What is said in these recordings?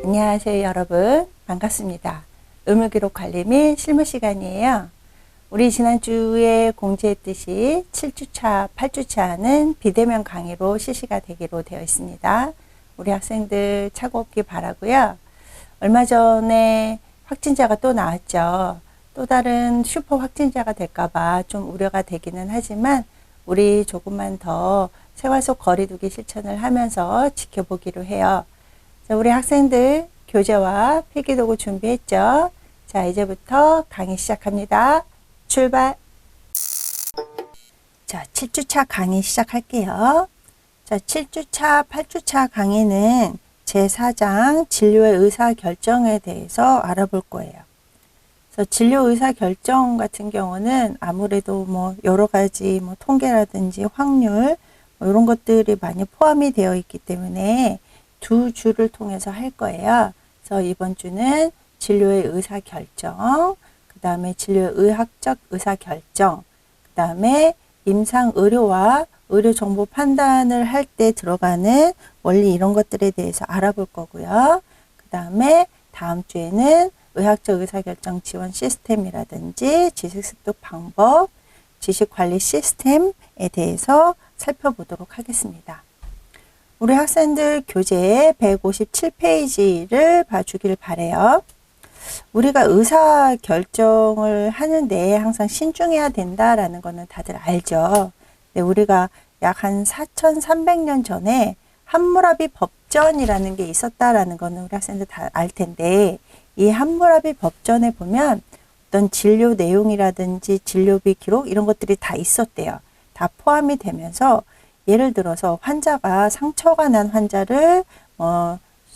안녕하세요 여러분, 반갑습니다. 의무기록 관리 및 실무 시간이에요. 우리 지난주에 공지했듯이 7주차, 8주차는 비대면 강의로 실시가 되기로 되어 있습니다. 우리 학생들 차고 없기 바라고요. 얼마 전에 확진자가 또 나왔죠. 또 다른 슈퍼 확진자가 될까봐 좀 우려가 되기는 하지만 우리 조금만 더 생활 속 거리두기 실천을 하면서 지켜보기로 해요. 자, 우리 학생들 교재와 필기도구 준비했죠? 자, 이제부터 강의 시작합니다. 출발! 자, 7주차 강의 시작할게요. 자, 7주차, 8주차 강의는 제4장 진료의 의사결정에 대해서 알아볼 거예요. 그래서 진료 의사결정 같은 경우는 아무래도 여러 가지 통계라든지 확률 이런 것들이 많이 포함이 되어 있기 때문에 두 주를 통해서 할 거예요. 그래서 이번 주는 진료의 의사결정, 그 다음에 진료의 의학적 의사결정, 그 다음에 임상의료와 의료정보 판단을 할 때 들어가는 원리 이런 것들에 대해서 알아볼 거고요. 그 다음에 다음 주에는 의학적 의사결정 지원 시스템이라든지 지식습득 방법, 지식관리 시스템에 대해서 살펴보도록 하겠습니다. 우리 학생들 교재 157페이지를 봐주길 바래요. 우리가 의사결정을 하는데 항상 신중해야 된다라는 거는 다들 알죠. 네, 우리가 약 한 4,300년 전에 함무라비 법전이라는 게 있었다라는 거는 우리 학생들 다 알 텐데, 이 함무라비 법전에 보면 어떤 진료 내용이라든지 진료비 기록 이런 것들이 다 있었대요. 다 포함이 되면서 예를 들어서 환자가 상처가 난 환자를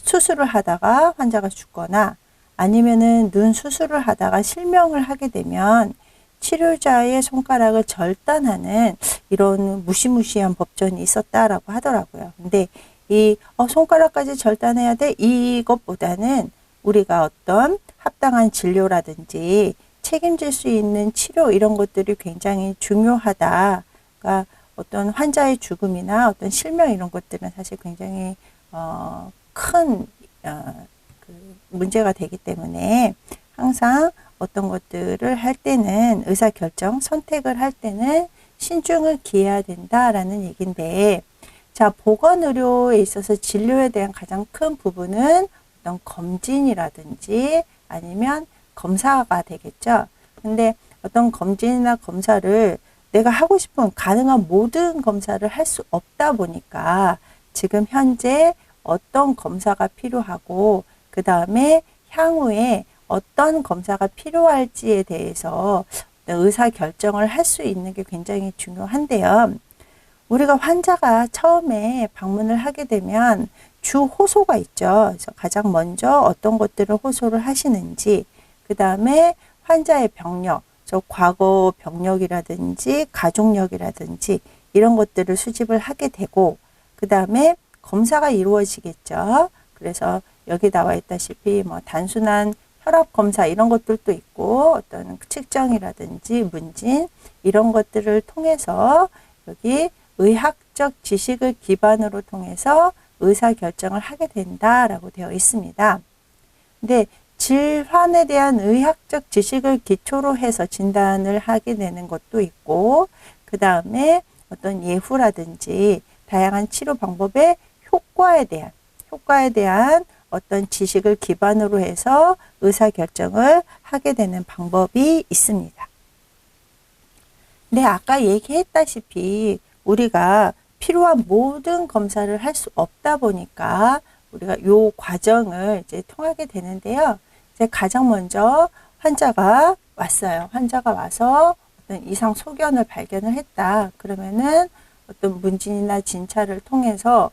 수술을 하다가 환자가 죽거나 아니면은 눈 수술을 하다가 실명을 하게 되면 치료자의 손가락을 절단하는 이런 무시무시한 법전이 있었다라고 하더라고요. 근데 이 손가락까지 절단해야 돼? 이것보다는 우리가 어떤 합당한 진료라든지 책임질 수 있는 치료 이런 것들이 굉장히 중요하다. 그러니까 어떤 환자의 죽음이나 어떤 실명 이런 것들은 사실 굉장히 큰 문제가 되기 때문에 항상 어떤 것들을 할 때는 의사결정, 선택을 할 때는 신중을 기해야 된다라는 얘기인데, 자, 보건의료에 있어서 진료에 대한 가장 큰 부분은 어떤 검진이라든지 아니면 검사가 되겠죠. 근데 어떤 검진이나 검사를 내가 하고 싶은 가능한 모든 검사를 할 수 없다 보니까 지금 현재 어떤 검사가 필요하고 그 다음에 향후에 어떤 검사가 필요할지에 대해서 의사결정을 할 수 있는 게 굉장히 중요한데요. 우리가 환자가 처음에 방문을 하게 되면 주 호소가 있죠. 그래서 가장 먼저 어떤 것들을 호소를 하시는지, 그 다음에 환자의 병력, 과거 병력이라든지 가족력이라든지 이런 것들을 수집을 하게 되고, 그 다음에 검사가 이루어지겠죠. 그래서 여기 나와 있다시피 단순한 혈압 검사 이런 것들도 있고 어떤 측정이라든지 문진 이런 것들을 통해서 여기 의학적 지식을 기반으로 통해서 의사결정을 하게 된다라고 되어 있습니다. 근데 질환에 대한 의학적 지식을 기초로 해서 진단을 하게 되는 것도 있고, 그 다음에 어떤 예후라든지 다양한 치료 방법의 효과에 대한 어떤 지식을 기반으로 해서 의사결정을 하게 되는 방법이 있습니다. 네, 아까 얘기했다시피 우리가 필요한 모든 검사를 할 수 없다 보니까 우리가 요 과정을 이제 통하게 되는데요. 이제 가장 먼저 환자가 왔어요. 환자가 와서 어떤 이상 소견을 발견을 했다. 그러면은 어떤 문진이나 진찰을 통해서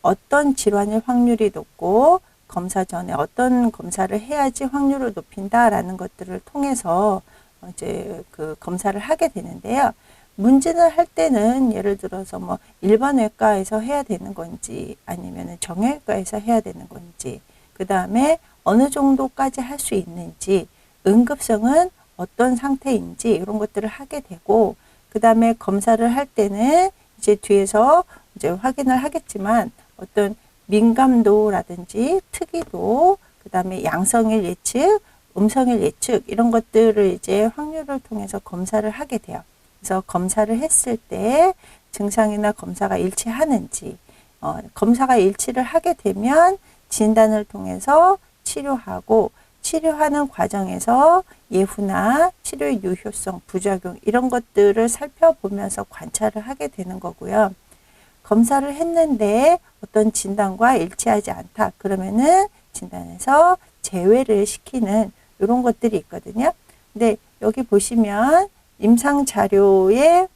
어떤 질환일 확률이 높고 검사 전에 어떤 검사를 해야지 확률을 높인다라는 것들을 통해서 이제 그 검사를 하게 되는데요. 문진을 할 때는 예를 들어서 뭐 일반 외과에서 해야 되는 건지 아니면 정형외과에서 해야 되는 건지, 그 다음에 어느 정도까지 할 수 있는지, 응급성은 어떤 상태인지 이런 것들을 하게 되고, 그 다음에 검사를 할 때는 이제 뒤에서 이제 확인을 하겠지만 어떤 민감도라든지 특이도, 그 다음에 양성일 예측, 음성일 예측 이런 것들을 이제 확률을 통해서 검사를 하게 돼요. 그래서 검사를 했을 때 증상이나 검사가 일치하는지, 검사가 일치를 하게 되면 진단을 통해서 치료하고, 치료하는 과정에서 예후나 치료의 유효성, 부작용 이런 것들을 살펴보면서 관찰을 하게 되는 거고요. 검사를 했는데 어떤 진단과 일치하지 않다. 그러면은 진단에서 제외를 시키는 이런 것들이 있거든요. 근데 여기 보시면 임상 자료에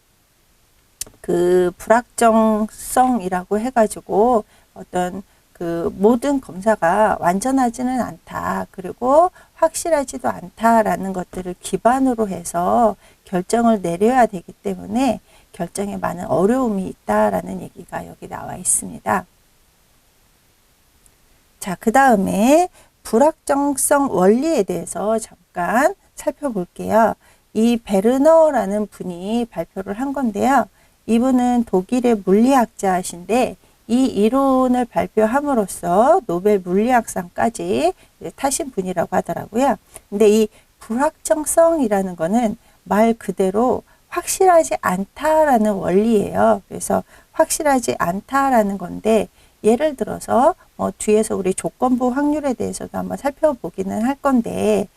그 불확정성이라고 해가지고 어떤 그 모든 검사가 완전하지는 않다. 그리고 확실하지도 않다라는 것들을 기반으로 해서 결정을 내려야 되기 때문에 결정에 많은 어려움이 있다라는 얘기가 여기 나와 있습니다. 자, 그 다음에 불확정성 원리에 대해서 잠깐 살펴볼게요. 이 베르너라는 분이 발표를 한 건데요. 이분은 독일의 물리학자이신데 이 이론을 발표함으로써 노벨 물리학상까지 타신 분이라고 하더라고요. 근데 이 불확정성이라는 거는 말 그대로 확실하지 않다라는 원리예요. 그래서 확실하지 않다라는 건데, 예를 들어서 뒤에서 우리 조건부 확률에 대해서도 한번 살펴보기는 할 건데,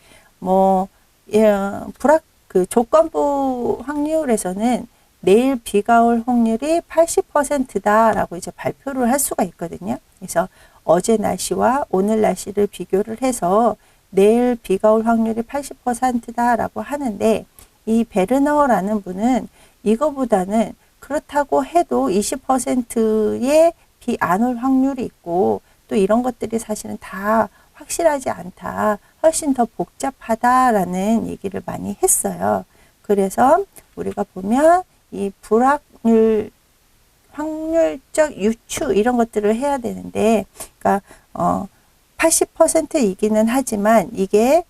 그 조건부 확률에서는 내일 비가 올 확률이 80%다라고 이제 발표를 할 수가 있거든요. 그래서 어제 날씨와 오늘 날씨를 비교를 해서 내일 비가 올 확률이 80%다라고 하는데, 이 베르너라는 분은 이거보다는 그렇다고 해도 20%의 비 안 올 확률이 있고, 또 이런 것들이 사실은 다 확실하지 않다, 훨씬 더 복잡하다라는 얘기를 많이 했어요. 그래서 우리가 보면 이 확률적 유추 이런 것들을 해야 되는데, 그러니까 80%이기는 하지만 이게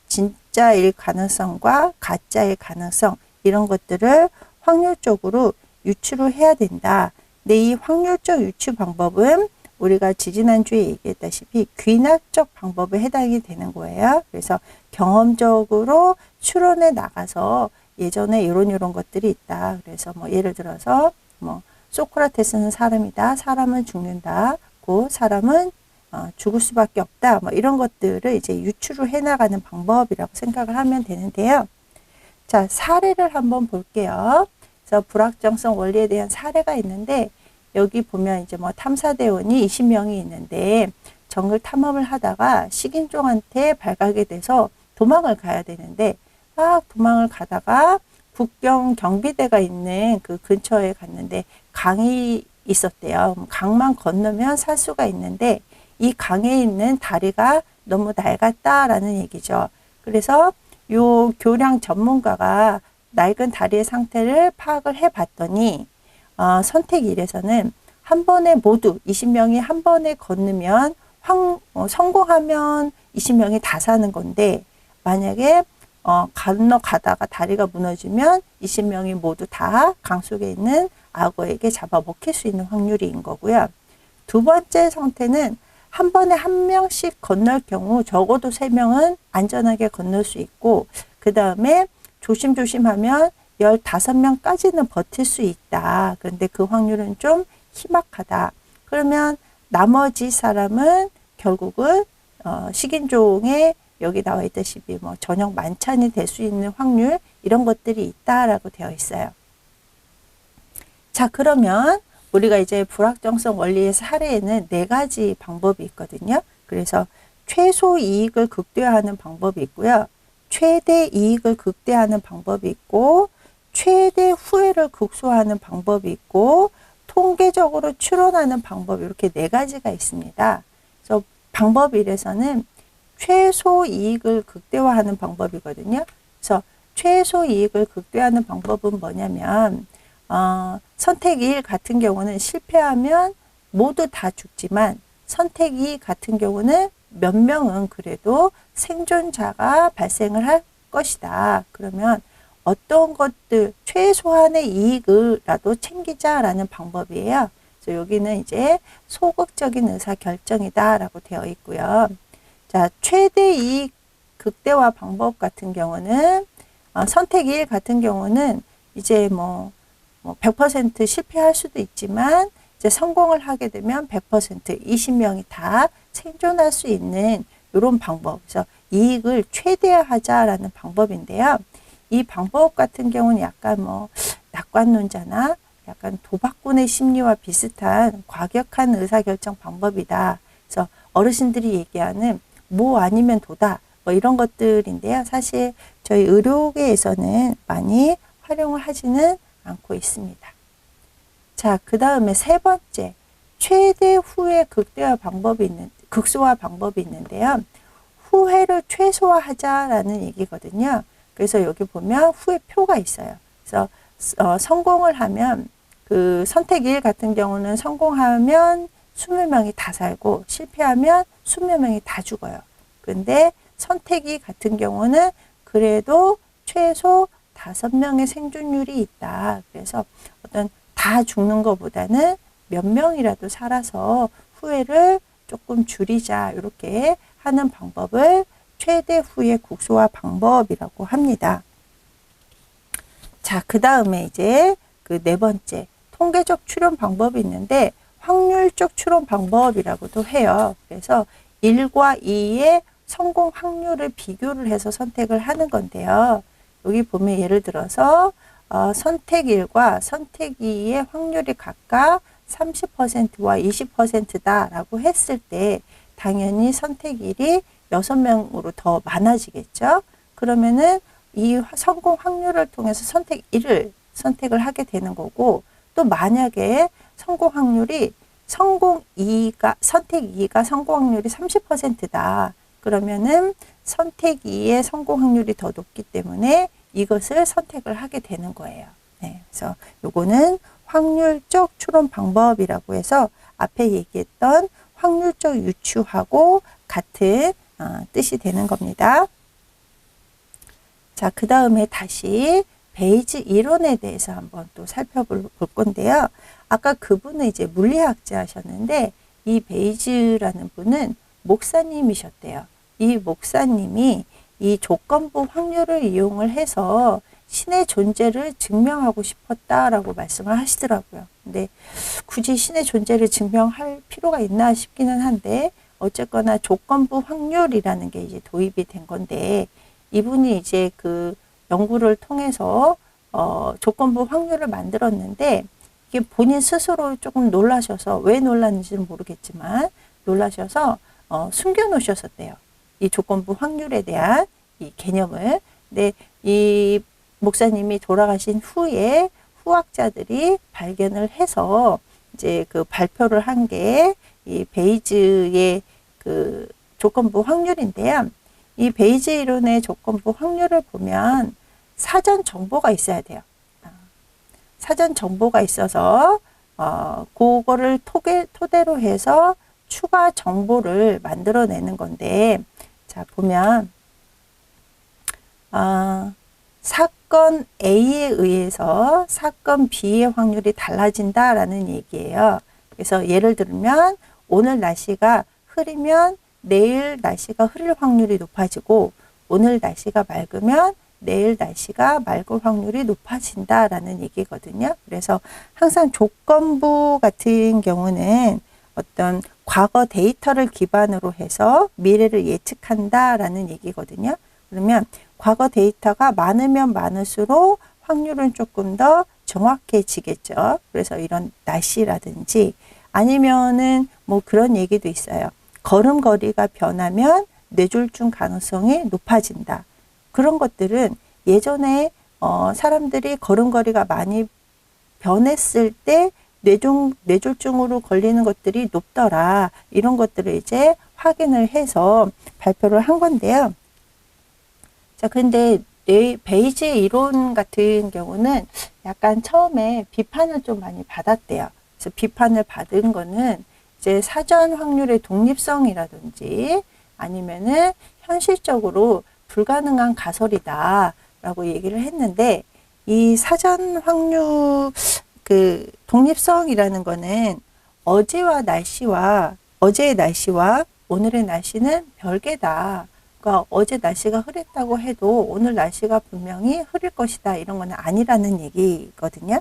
진짜일 가능성과 가짜일 가능성 이런 것들을 확률적으로 유추를 해야 된다. 근데 이 확률적 유추 방법은 우리가 지지난주에 얘기했다시피 귀납적 방법에 해당이 되는 거예요. 그래서 경험적으로 추론해 나가서 예전에 이런 것들이 있다. 그래서 뭐 예를 들어서 소크라테스는 사람이다. 사람은 죽는다. 그 사람은 죽을 수밖에 없다. 뭐 이런 것들을 이제 유추를 해나가는 방법이라고 생각을 하면 되는데요. 자, 사례를 한번 볼게요. 그래서 불확정성 원리에 대한 사례가 있는데, 여기 보면 이제 탐사대원이 20명이 있는데 정글 탐험을 하다가 식인종한테 발각이 돼서 도망을 가야 되는데, 막 도망을 가다가 국경 경비대가 있는 그 근처에 갔는데 강이 있었대요. 강만 건너면 살 수가 있는데 이 강에 있는 다리가 너무 낡았다라는 얘기죠. 그래서 요 교량 전문가가 낡은 다리의 상태를 파악을 해봤더니 선택 1에서는 한 번에 모두 20명이 한 번에 건너면 성공하면 20명이 다 사는 건데, 만약에 건너가다가 다리가 무너지면 20명이 모두 다 강 속에 있는 악어에게 잡아먹힐 수 있는 확률인 거고요. 두 번째 상태는 한 번에 한 명씩 건널 경우 적어도 3명은 안전하게 건널 수 있고, 그 다음에 조심조심하면 15명까지는 버틸 수 있다. 그런데 그 확률은 좀 희박하다. 그러면 나머지 사람은 결국은 식인종에 여기 나와 있다시피 저녁 만찬이 될 수 있는 확률 이런 것들이 있다라고 되어 있어요. 자, 그러면 우리가 이제 불확정성 원리의 사례에는 4가지 방법이 있거든요. 그래서 최소 이익을 극대화하는 방법이 있고요. 최대 이익을 극대화하는 방법이 있고, 최대 후회를 극소화하는 방법이 있고, 통계적으로 추론하는 방법, 이렇게 4가지가 있습니다. 그래서 방법 1에서는 최소 이익을 극대화하는 방법이거든요. 그래서 최소 이익을 극대화하는 방법은 뭐냐면 선택 1 같은 경우는 실패하면 모두 다 죽지만 선택 2 같은 경우는 몇 명은 그래도 생존자가 발생을 할 것이다. 그러면 어떤 것들 최소한의 이익을라도 챙기자라는 방법이에요. 그래서 여기는 이제 소극적인 의사결정이다라고 되어 있고요. 자, 최대 이익 극대화 방법 같은 경우는 선택 1 같은 경우는 이제 뭐 100% 실패할 수도 있지만 이제 성공을 하게 되면 100% 20명이 다 생존할 수 있는 이런 방법. 그래서 이익을 최대화하자라는 방법인데요. 이 방법 같은 경우는 약간 낙관론자나 약간 도박꾼의 심리와 비슷한 과격한 의사결정 방법이다. 그래서 어르신들이 얘기하는 뭐 아니면 도다. 이런 것들인데요. 사실 저희 의료계에서는 많이 활용을 하지는 않고 있습니다. 자, 그 다음에 3번째, 최대 후회 극소화 방법이 있는데요. 후회를 최소화하자라는 얘기거든요. 그래서 여기 보면 후회표가 있어요. 그래서 성공을 하면 그 선택 1 같은 경우는 성공하면 20명이 다 살고 실패하면 20명이 다 죽어요. 근데 선택 2 같은 경우는 그래도 최소 5명의 생존율이 있다. 그래서 어떤 다 죽는 것보다는 몇 명이라도 살아서 후회를 조금 줄이자 이렇게 하는 방법을 최대 후회 극소화 방법이라고 합니다. 자, 그 다음에 이제 그 4번째 통계적 추론 방법이 있는데 확률적 추론 방법이라고도 해요. 그래서 1과 2의 성공 확률을 비교를 해서 선택을 하는 건데요. 여기 보면 예를 들어서 선택 1과 선택 2의 확률이 각각 30%와 20%다라고 했을 때 당연히 선택 1이 6명으로 더 많아지겠죠. 그러면은 이 성공 확률을 통해서 선택 1을 선택을 하게 되는 거고, 또 만약에 성공 확률이 선택 2가 성공 확률이 30%다. 그러면은 선택 2의 성공 확률이 더 높기 때문에 이것을 선택을 하게 되는 거예요. 네, 그래서 요거는 확률적 추론 방법이라고 해서 앞에 얘기했던 확률적 유추하고 같은 뜻이 되는 겁니다. 자, 그 다음에 다시 베이즈 이론에 대해서 한번 또 살펴볼 건데요. 아까 그분은 이제 물리학자셨는데 이 베이즈라는 분은 목사님이셨대요. 이 목사님이 이 조건부 확률을 이용을 해서 신의 존재를 증명하고 싶었다라고 말씀을 하시더라고요. 근데 굳이 신의 존재를 증명할 필요가 있나 싶기는 한데 어쨌거나 조건부 확률이라는 게 이제 도입이 된 건데 이분이 이제 그 연구를 통해서 조건부 확률을 만들었는데 이게 본인 스스로 조금 놀라셔서 왜 놀랐는지는 모르겠지만 놀라셔서 숨겨 놓으셨었대요. 이 조건부 확률에 대한 이 개념을. 근데 이 목사님이 돌아가신 후에 후학자들이 발견을 해서 이제 그 발표를 한 게 이 베이즈의 그 조건부 확률인데요. 이 베이즈 이론의 조건부 확률을 보면 사전 정보가 있어야 돼요. 사전 정보가 있어서 그거를 토대로 해서 추가 정보를 만들어내는 건데, 자 보면 사건 A에 의해서 사건 B의 확률이 달라진다라는 얘기예요. 그래서 예를 들면 오늘 날씨가 흐리면 내일 날씨가 흐릴 확률이 높아지고 오늘 날씨가 맑으면 내일 날씨가 맑을 확률이 높아진다라는 얘기거든요. 그래서 항상 조건부 같은 경우는 어떤 과거 데이터를 기반으로 해서 미래를 예측한다라는 얘기거든요. 그러면 과거 데이터가 많으면 많을수록 확률은 조금 더 정확해지겠죠. 그래서 이런 날씨라든지 아니면은 뭐 그런 얘기도 있어요. 걸음걸이가 변하면 뇌졸중 가능성이 높아진다. 그런 것들은 예전에 사람들이 걸음걸이가 많이 변했을 때 뇌졸중으로 걸리는 것들이 높더라. 이런 것들을 이제 확인을 해서 발표를 한 건데요. 자, 근데 베이지 이론 같은 경우는 약간 처음에 비판을 좀 많이 받았대요. 그래서 비판을 받은 거는 이제 사전 확률의 독립성이라든지 아니면은 현실적으로 불가능한 가설이다라고 얘기를 했는데, 이 사전 확률 그 독립성이라는 거는 어제의 날씨와 오늘의 날씨는 별개다. 그러니까 어제 날씨가 흐렸다고 해도 오늘 날씨가 분명히 흐릴 것이다. 이런 건 아니라는 얘기거든요.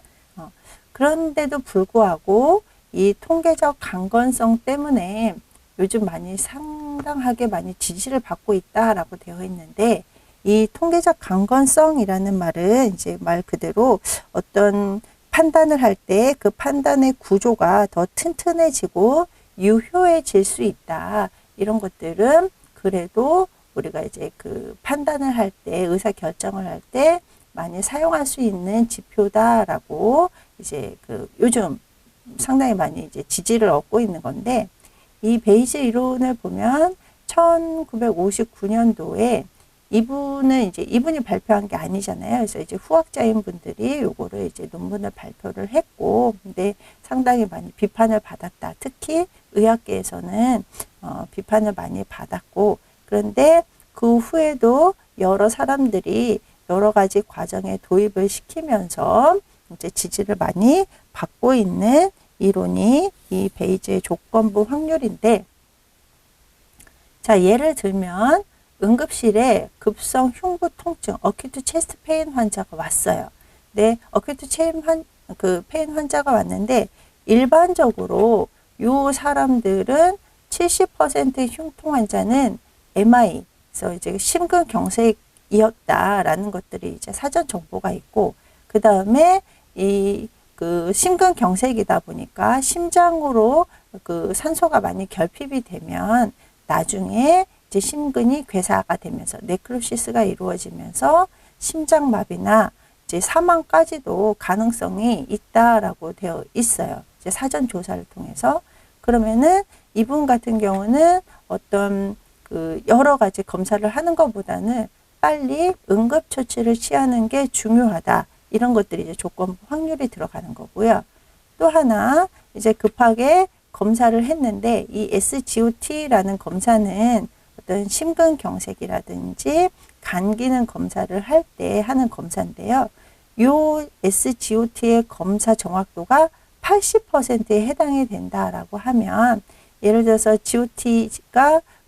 그런데도 불구하고 이 통계적 강건성 때문에 요즘 상당하게 많이 지지를 받고 있다라고 되어 있는데, 이 통계적 강건성이라는 말은 이제 말 그대로 어떤 판단을 할 때 그 판단의 구조가 더 튼튼해지고 유효해질 수 있다. 이런 것들은 그래도 우리가 이제 그 판단을 할 때, 의사 결정을 할 때 많이 사용할 수 있는 지표다라고 이제 그 요즘 상당히 많이 이제 지지를 얻고 있는 건데, 이 베이지 이론을 보면 1959년도에 이분이 발표한 게 아니잖아요. 그래서 이제 후학자인 분들이 요거를 이제 논문을 발표를 했고, 근데 상당히 많이 비판을 받았다. 특히 의학계에서는 비판을 많이 받았고, 그런데 그 후에도 여러 사람들이 여러 가지 과정에 도입을 시키면서 이제 지지를 많이 받고 있는 이론이 이 베이지의 조건부 확률인데, 자, 예를 들면 응급실에 급성 흉부 통증, 어큐트 체스트 페인 환자가 왔어요. 네, 어큐트 페인 환자가 왔는데, 일반적으로 요 사람들은 70% 흉통 환자는 MI, 그래서 이제 심근경색이었다라는 것들이 이제 사전 정보가 있고, 그 다음에 그 심근경색이다 보니까 심장으로 그 산소가 많이 결핍이 되면 나중에 이제 심근이 괴사가 되면서 네크로시스가 이루어지면서 심장마비나 이제 사망까지도 가능성이 있다라고 되어 있어요. 이제 사전 조사를 통해서. 그러면은 이분 같은 경우는 어떤 그 여러 가지 검사를 하는 것보다는 빨리 응급처치를 취하는 게 중요하다. 이런 것들이 이제 조건부 확률이 들어가는 거고요. 또 하나 이제 급하게 검사를 했는데, 이 SGOT라는 검사는 어떤 심근경색이라든지 간 기능 검사를 할 때 하는 검사인데요. 요 SGOT의 검사 정확도가 80%에 해당이 된다라고 하면, 예를 들어서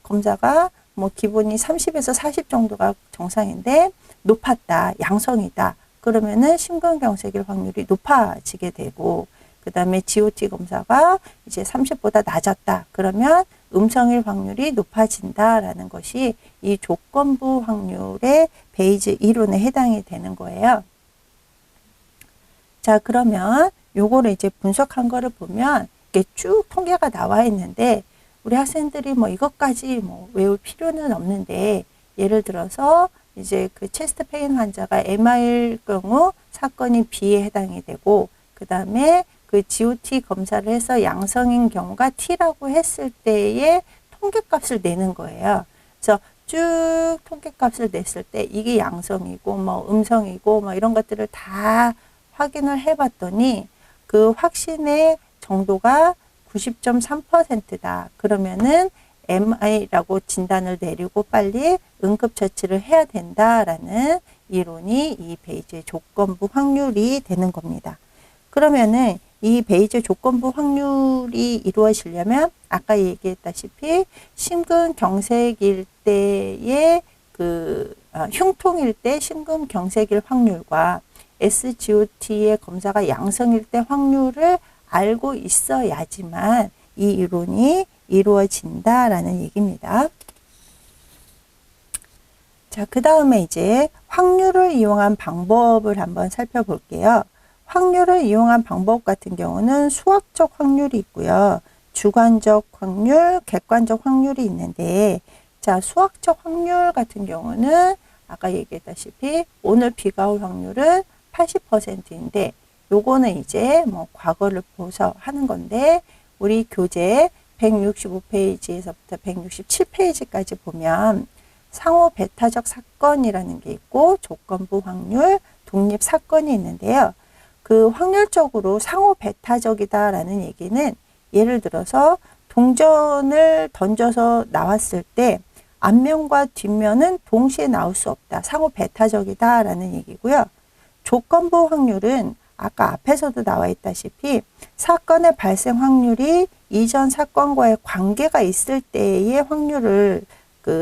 검사가 뭐 기본이 30에서 40 정도가 정상인데 높았다, 양성이다. 그러면은 심근경색일 확률이 높아지게 되고, 그 다음에 GOT 검사가 이제 30보다 낮았다. 그러면 음성일 확률이 높아진다라는 것이 이 조건부 확률의 베이지 이론에 해당이 되는 거예요. 자, 그러면 요거를 이제 분석한 거를 보면 이게 쭉 통계가 나와 있는데, 우리 학생들이 뭐 이것까지 뭐 외울 필요는 없는데, 예를 들어서 이제 그 체스트 페인 환자가 MI일 경우 사건이 B에 해당이 되고, 그 다음에 그 GOT 검사를 해서 양성인 경우가 T라고 했을 때의 통계값을 내는 거예요. 그래서 쭉 통계값을 냈을 때 이게 양성이고 뭐 음성이고 뭐 이런 것들을 다 확인을 해봤더니 그 확신의 정도가 90.3%다. 그러면은 MI라고 진단을 내리고 빨리 응급처치를 해야 된다라는 이론이 이 베이지의 조건부 확률이 되는 겁니다. 그러면은 이 베이지 조건부 확률이 이루어지려면 아까 얘기했다시피 심근경색일 때의 흉통일 때 심근경색일 확률과 SGOT의 검사가 양성일 때 확률을 알고 있어야지만 이 이론이 이루어진다라는 얘기입니다. 자, 그 다음에 이제 확률을 이용한 방법을 한번 살펴볼게요. 확률을 이용한 방법 같은 경우는 수학적 확률이 있고요. 주관적 확률, 객관적 확률이 있는데, 자, 수학적 확률 같은 경우는 아까 얘기했다시피 오늘 비가 올 확률은 80%인데, 요거는 이제 뭐 과거를 보서 하는 건데, 우리 교재 165페이지에서부터 167페이지까지 보면 상호 배타적 사건이라는 게 있고 조건부 확률, 독립 사건이 있는데요. 그 확률적으로 상호 배타적이다라는 얘기는 예를 들어서 동전을 던져서 나왔을 때 앞면과 뒷면은 동시에 나올 수 없다. 상호 배타적이다라는 얘기고요. 조건부 확률은 아까 앞에서도 나와 있다시피 사건의 발생 확률이 이전 사건과의 관계가 있을 때의 확률을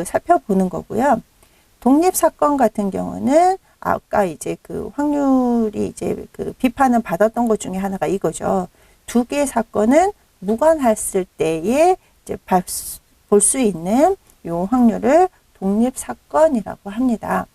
살펴보는 거고요. 독립 사건 같은 경우는 아까 이제 그 확률이 이제 그 비판을 받았던 것 중에 하나가 이거죠. 두 개의 사건은 무관했을 때에 이제 볼 수 있는 요 확률을 독립 사건이라고 합니다.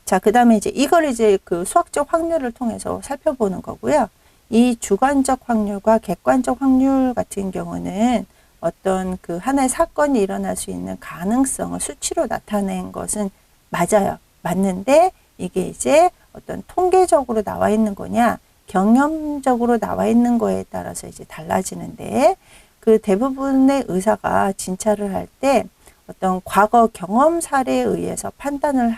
자, 그 다음에 이제 이걸 이제 그 수학적 확률을 통해서 살펴보는 거고요. 이 주관적 확률과 객관적 확률 같은 경우는 어떤 그 하나의 사건이 일어날 수 있는 가능성을 수치로 나타낸 것은 맞아요. 맞는데 이게 이제 어떤 통계적으로 나와 있는 거냐, 경험적으로 나와 있는 거에 따라서 이제 달라지는데 그 대부분의 의사가 진찰을 할 때 어떤 과거 경험 사례에 의해서 판단을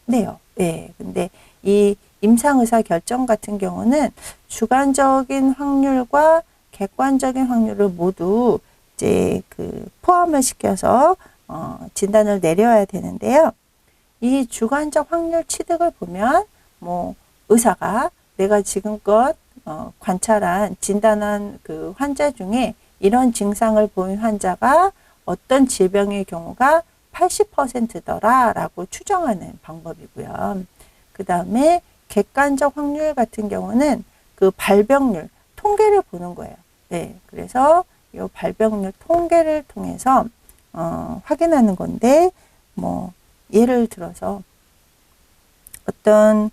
하네요. 예. 근데 이 임상의사 결정 같은 경우는 주관적인 확률과 객관적인 확률을 모두 이제 그 포함을 시켜서 진단을 내려야 되는데요. 이 주관적 확률 취득을 보면 뭐 의사가 내가 지금껏 관찰한 진단한 그 환자 중에 이런 증상을 보인 환자가 어떤 질병의 경우가 80%더라라고 추정하는 방법이고요. 그 다음에 객관적 확률 같은 경우는 그 발병률, 통계를 보는 거예요. 네, 그래서 이 발병률 통계를 통해서 확인하는 건데, 뭐 예를 들어서 어떤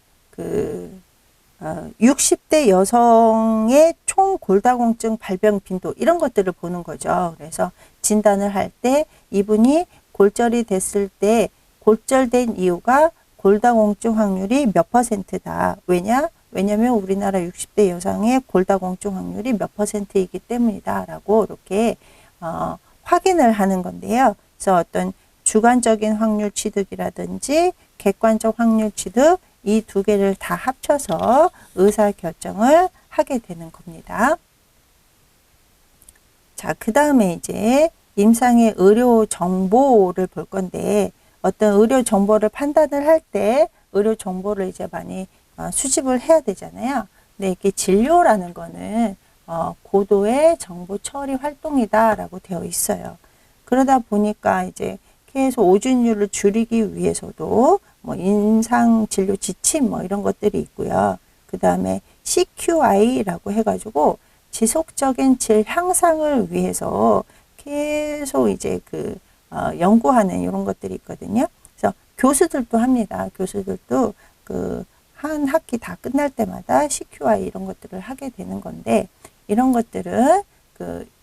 60대 여성의 총 골다공증 발병 빈도 이런 것들을 보는 거죠. 그래서 진단을 할 때 이분이 골절이 됐을 때 골절된 이유가 골다공증 확률이 몇 %다. 왜냐면 우리나라 60대 여성의 골다공증 확률이 몇 %이기 때문이다. 라고 이렇게 확인을 하는 건데요. 그래서 어떤 주관적인 확률 취득이라든지 객관적 확률 취득 이 두 개를 다 합쳐서 의사 결정을 하게 되는 겁니다. 자, 그 다음에 이제 임상의 의료 정보를 볼 건데 어떤 의료 정보를 판단을 할 때 의료 정보를 이제 많이 수집을 해야 되잖아요. 근데 이게 진료라는 거는 고도의 정보 처리 활동이다라고 되어 있어요. 그러다 보니까 이제 계속 오준율을 줄이기 위해서도 뭐 임상 진료 지침 뭐 이런 것들이 있고요. 그 다음에 CQI라고 해가지고 지속적인 질 향상을 위해서 계속 이제 연구하는 이런 것들이 있거든요. 그래서 교수들도 합니다. 교수들도 한 학기 다 끝날 때마다 CQI 이런 것들을 하게 되는 건데 이런 것들은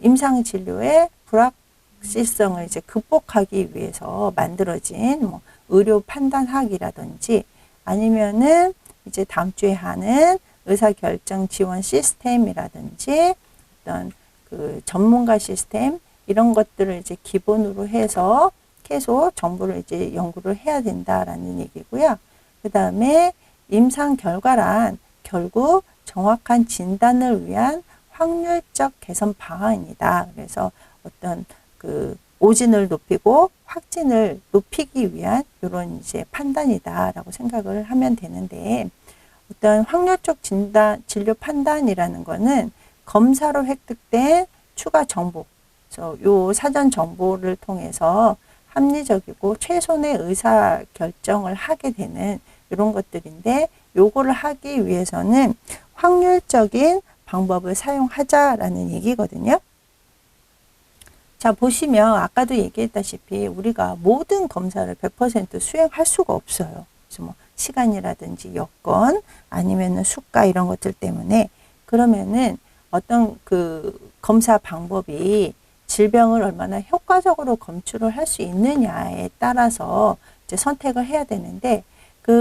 임상 진료의 불확실성을 이제 극복하기 위해서 만들어진 뭐 의료 판단학이라든지 아니면은 이제 다음 주에 하는 의사결정 지원 시스템이라든지 어떤 전문가 시스템 이런 것들을 이제 기본으로 해서 계속 정보를 이제 연구를 해야 된다라는 얘기고요. 그 다음에 임상 결과란 결국 정확한 진단을 위한 확률적 개선 방안이다. 그래서 어떤 오진을 높이고 확진을 높이기 위한 이런 이제 판단이다라고 생각을 하면 되는데 어떤 확률적 진료 판단이라는 거는 검사로 획득된 추가 정보, 요 사전 정보를 통해서 합리적이고 최선의 의사 결정을 하게 되는 이런 것들인데 요거를 하기 위해서는 확률적인 방법을 사용하자라는 얘기거든요. 자, 보시면 아까도 얘기했다시피 우리가 모든 검사를 100% 수행할 수가 없어요. 그래서 뭐 시간이라든지 여건 아니면은 수가 이런 것들 때문에 그러면은 어떤 검사 방법이 질병을 얼마나 효과적으로 검출을 할 수 있느냐에 따라서 이제 선택을 해야 되는데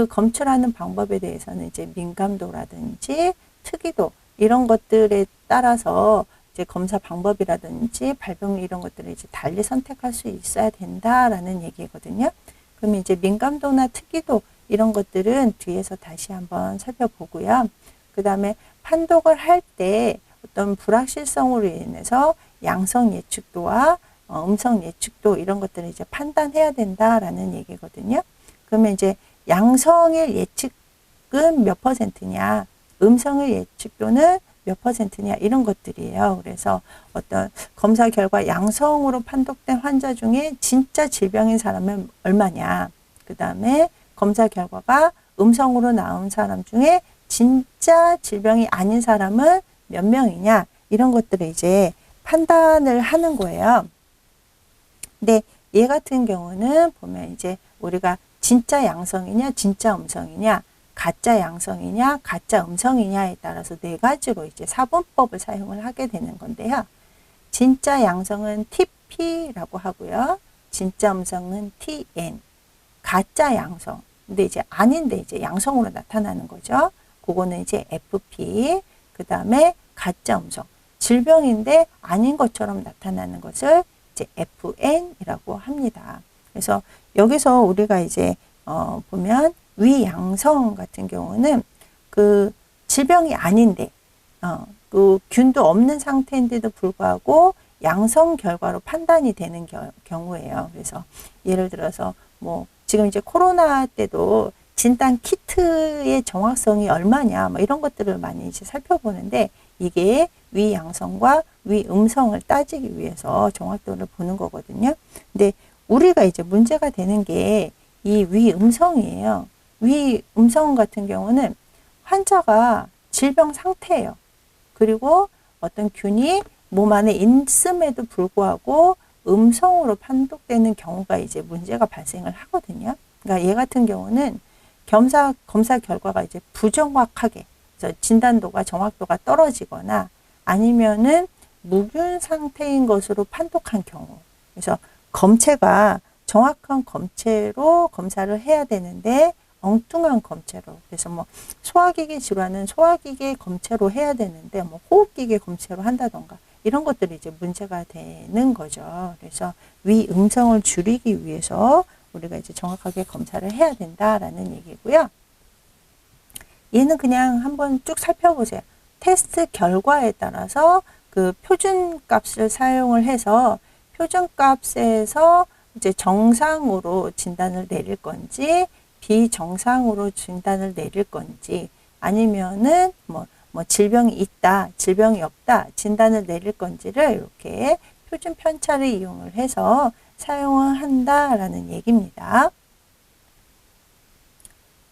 검출하는 방법에 대해서는 이제 민감도라든지 특이도 이런 것들에 따라서 이제 검사 방법이라든지 발병률 이런 것들을 이제 달리 선택할 수 있어야 된다라는 얘기거든요. 그러면 이제 민감도나 특이도 이런 것들은 뒤에서 다시 한번 살펴보고요. 그 다음에 판독을 할 때 어떤 불확실성으로 인해서 양성 예측도와 음성 예측도 이런 것들을 이제 판단해야 된다라는 얘기거든요. 그러면 이제 양성의 예측은 몇 %냐, 음성의 예측도는 몇 %냐 이런 것들이에요. 그래서 어떤 검사 결과 양성으로 판독된 환자 중에 진짜 질병인 사람은 얼마냐, 그 다음에 검사 결과가 음성으로 나온 사람 중에 진짜 질병이 아닌 사람은 몇 명이냐 이런 것들을 이제 판단을 하는 거예요. 근데 얘 같은 경우는 보면 이제 우리가 진짜 양성이냐 진짜 음성이냐 가짜 양성이냐 가짜 음성이냐에 따라서 네 가지로 이제 사분법을 사용을 하게 되는 건데요. 진짜 양성은 TP라고 하고요. 진짜 음성은 TN. 가짜 양성. 근데 이제 아닌데 이제 양성으로 나타나는 거죠. 그거는 이제 FP. 그 다음에 가짜 음성. 질병인데 아닌 것처럼 나타나는 것을 이제 FN이라고 합니다. 그래서 여기서 우리가 이제 보면 위양성 같은 경우는 그 질병이 아닌데 그 균도 없는 상태인데도 불구하고 양성 결과로 판단이 되는 경우예요. 그래서 예를 들어서 뭐 지금 이제 코로나 때도 진단 키트의 정확성이 얼마냐 뭐 이런 것들을 많이 이제 살펴보는데 이게 위양성과 위음성을 따지기 위해서 정확도를 보는 거거든요. 근데 우리가 이제 문제가 되는 게 이 위음성이에요. 위음성 같은 경우는 환자가 질병 상태예요. 그리고 어떤 균이 몸 안에 있음에도 불구하고 음성으로 판독되는 경우가 이제 문제가 발생을 하거든요. 그러니까 얘 같은 경우는 검사 결과가 이제 부정확하게, 그래서 진단도가 정확도가 떨어지거나 아니면은 무균 상태인 것으로 판독한 경우. 그래서 검체가 정확한 검체로 검사를 해야 되는데 엉뚱한 검체로, 그래서 뭐 소화기계 질환은 소화기계 검체로 해야 되는데 뭐 호흡기계 검체로 한다던가 이런 것들이 이제 문제가 되는 거죠. 그래서 위음성을 줄이기 위해서 우리가 이제 정확하게 검사를 해야 된다라는 얘기고요. 얘는 그냥 한번 쭉 살펴보세요. 테스트 결과에 따라서 그 표준값을 사용을 해서 표준값에서 이제 정상으로 진단을 내릴 건지 비정상으로 진단을 내릴 건지 아니면은 뭐 질병이 있다, 질병이 없다 진단을 내릴 건지를 이렇게 표준 편차를 이용을 해서 사용을 한다라는 얘기입니다.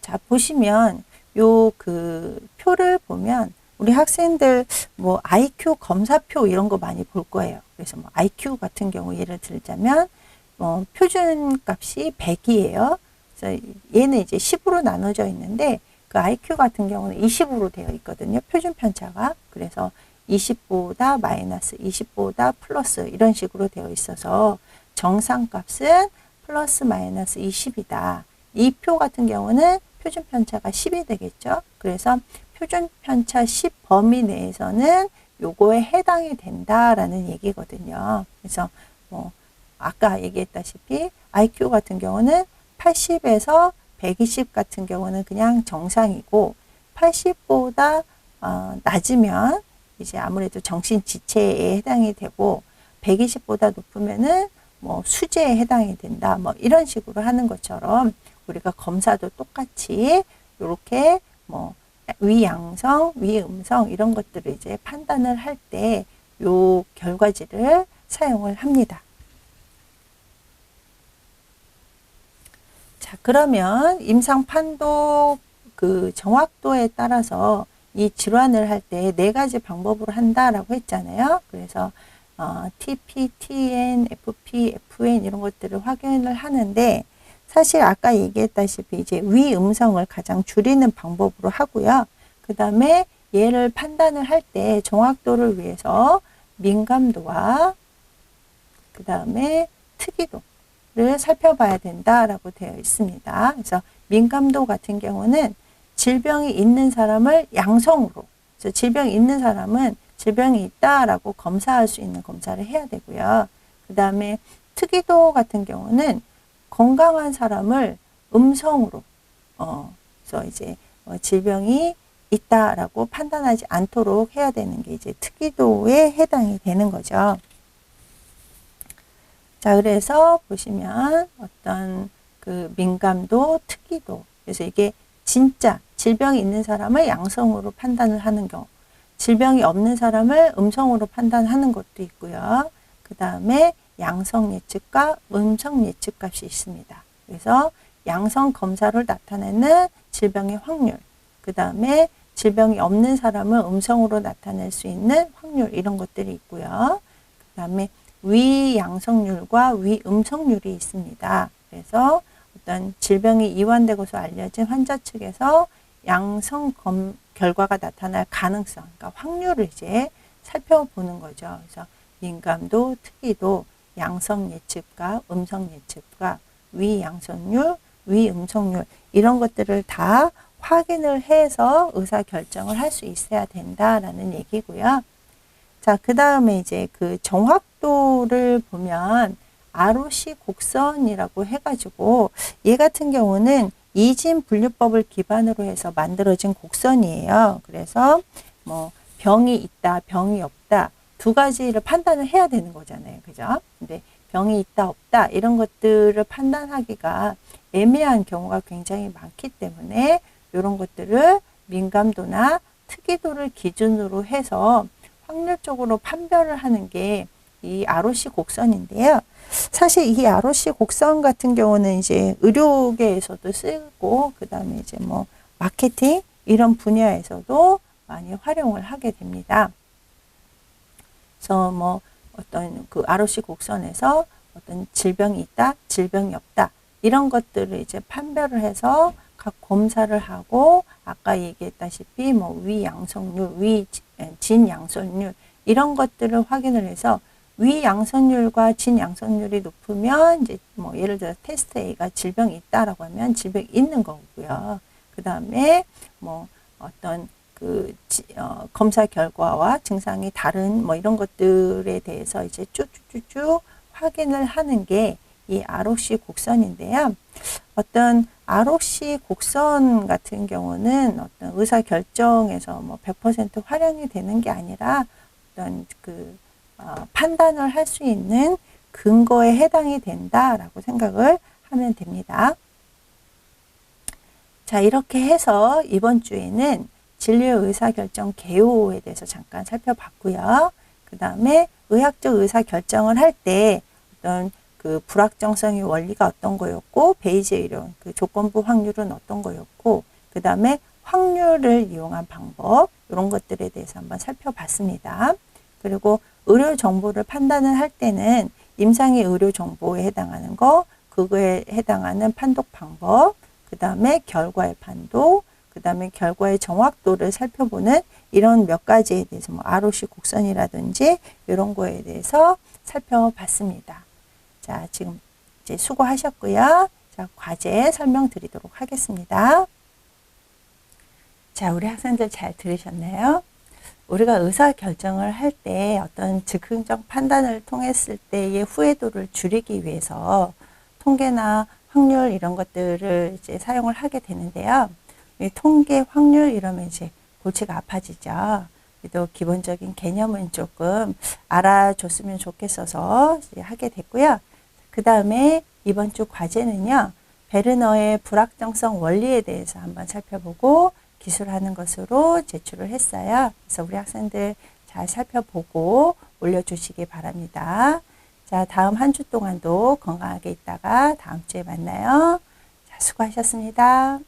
자, 보시면 요 그 표를 보면 우리 학생들 뭐 IQ 검사표 이런 거 많이 볼 거예요. 그래서 뭐 IQ 같은 경우 예를 들자면 표준값이 100이에요. 그래서 얘는 이제 10으로 나눠져 있는데 그 IQ 같은 경우는 20으로 되어 있거든요. 표준 편차가. 그래서 20보다 마이너스, 20보다 플러스 이런 식으로 되어 있어서 정상값은 플러스 마이너스 20이다. 이 표 같은 경우는 표준 편차가 10이 되겠죠. 그래서 표준 편차 10 범위 내에서는 요거에 해당이 된다라는 얘기거든요. 그래서 뭐 아까 얘기했다시피 IQ 같은 경우는 80에서 120 같은 경우는 그냥 정상이고 80보다 낮으면 이제 아무래도 정신지체에 해당이 되고 120보다 높으면은 뭐 수재에 해당이 된다. 뭐 이런 식으로 하는 것처럼 우리가 검사도 똑같이 이렇게 뭐 위양성, 위음성 이런 것들을 이제 판단을 할 때 요 결과지를 사용을 합니다. 자, 그러면 임상 판독 그 정확도에 따라서 이 질환을 할 때 네 가지 방법으로 한다라고 했잖아요. 그래서 TP, TN, FP, FN 이런 것들을 확인을 하는데 사실 아까 얘기했다시피 이제 위음성을 가장 줄이는 방법으로 하고요. 그 다음에 얘를 판단을 할 때 정확도를 위해서 민감도와 그 다음에 특이도를 살펴봐야 된다라고 되어 있습니다. 그래서 민감도 같은 경우는 질병이 있는 사람을 양성으로, 그래서 질병이 있는 사람은 질병이 있다라고 검사할 수 있는 검사를 해야 되고요. 그 다음에 특이도 같은 경우는 건강한 사람을 음성으로 그래서 이제 질병이 있다라고 판단하지 않도록 해야 되는 게 이제 특이도에 해당이 되는 거죠. 자, 그래서 보시면 어떤 그 민감도, 특이도. 그래서 이게 진짜 질병이 있는 사람을 양성으로 판단을 하는 경우, 질병이 없는 사람을 음성으로 판단하는 것도 있고요. 그 다음에 양성 예측과 음성 예측 값이 있습니다. 그래서 양성 검사로 나타내는 질병의 확률, 그 다음에 질병이 없는 사람을 음성으로 나타낼 수 있는 확률, 이런 것들이 있고요. 그 다음에 위양성률과 위음성률이 있습니다. 그래서 어떤 질병이 이완되고서 알려진 환자 측에서 양성 결과가 나타날 가능성, 그러니까 확률을 이제 살펴보는 거죠. 그래서 민감도, 특이도, 양성 예측과 음성 예측과 위양성률, 위음성률, 이런 것들을 다 확인을 해서 의사 결정을 할 수 있어야 된다라는 얘기고요. 자, 그 다음에 이제 그 정확도를 보면 ROC 곡선이라고 해가지고, 얘 같은 경우는 이진 분류법을 기반으로 해서 만들어진 곡선이에요. 그래서 뭐 병이 있다, 병이 없다, 두 가지를 판단을 해야 되는 거잖아요. 그죠? 근데 병이 있다, 없다, 이런 것들을 판단하기가 애매한 경우가 굉장히 많기 때문에 이런 것들을 민감도나 특이도를 기준으로 해서 확률적으로 판별을 하는 게 이 ROC 곡선인데요. 사실 이 ROC 곡선 같은 경우는 이제 의료계에서도 쓰고, 그 다음에 이제 뭐 마케팅 이런 분야에서도 많이 활용을 하게 됩니다. 그래서 뭐 어떤 그 ROC 곡선에서 어떤 질병이 있다, 질병이 없다, 이런 것들을 이제 판별을 해서 각 검사를 하고, 아까 얘기했다시피 뭐 위양성률, 진양성률, 이런 것들을 확인을 해서 위양성률과 진양성률이 높으면 이제 뭐 예를 들어 테스트 A가 질병이 있다라고 하면 질병이 있는 거고요. 그 다음에 뭐 어떤 그 검사 결과와 증상이 다른 뭐 이런 것들에 대해서 이제 쭉쭉쭉 확인을 하는 게 이 ROC 곡선인데요. 어떤 ROC 곡선 같은 경우는 어떤 의사 결정에서 뭐 100% 활용이 되는 게 아니라 어떤 그 판단을 할 수 있는 근거에 해당이 된다라고 생각을 하면 됩니다. 자, 이렇게 해서 이번 주에는 진료 의사결정 개요에 대해서 잠깐 살펴봤고요. 그 다음에 의학적 의사결정을 할 때 어떤 그 불확정성의 원리가 어떤 거였고, 베이지 이론, 그 조건부 확률은 어떤 거였고, 그 다음에 확률을 이용한 방법, 이런 것들에 대해서 한번 살펴봤습니다. 그리고 의료 정보를 판단을 할 때는 임상의 의료 정보에 해당하는 거, 그거에 해당하는 판독 방법, 그 다음에 결과의 판독, 그 다음에 결과의 정확도를 살펴보는 이런 몇 가지에 대해서 뭐 ROC 곡선이라든지 이런 거에 대해서 살펴봤습니다. 자, 지금 이제 수고하셨고요. 자, 과제 설명드리도록 하겠습니다. 자, 우리 학생들 잘 들으셨나요? 우리가 의사 결정을 할 때 어떤 즉흥적 판단을 통했을 때의 후회도를 줄이기 위해서 통계나 확률 이런 것들을 이제 사용을 하게 되는데요. 이 통계, 확률 이러면 이제 골치가 아파지죠. 그래도 기본적인 개념은 조금 알아줬으면 좋겠어서 이제 하게 됐고요. 그 다음에 이번 주 과제는요, 베르너의 불확정성 원리에 대해서 한번 살펴보고 기술하는 것으로 제출을 했어요. 그래서 우리 학생들 잘 살펴보고 올려주시기 바랍니다. 자, 다음 한 주 동안도 건강하게 있다가 다음 주에 만나요. 자, 수고하셨습니다.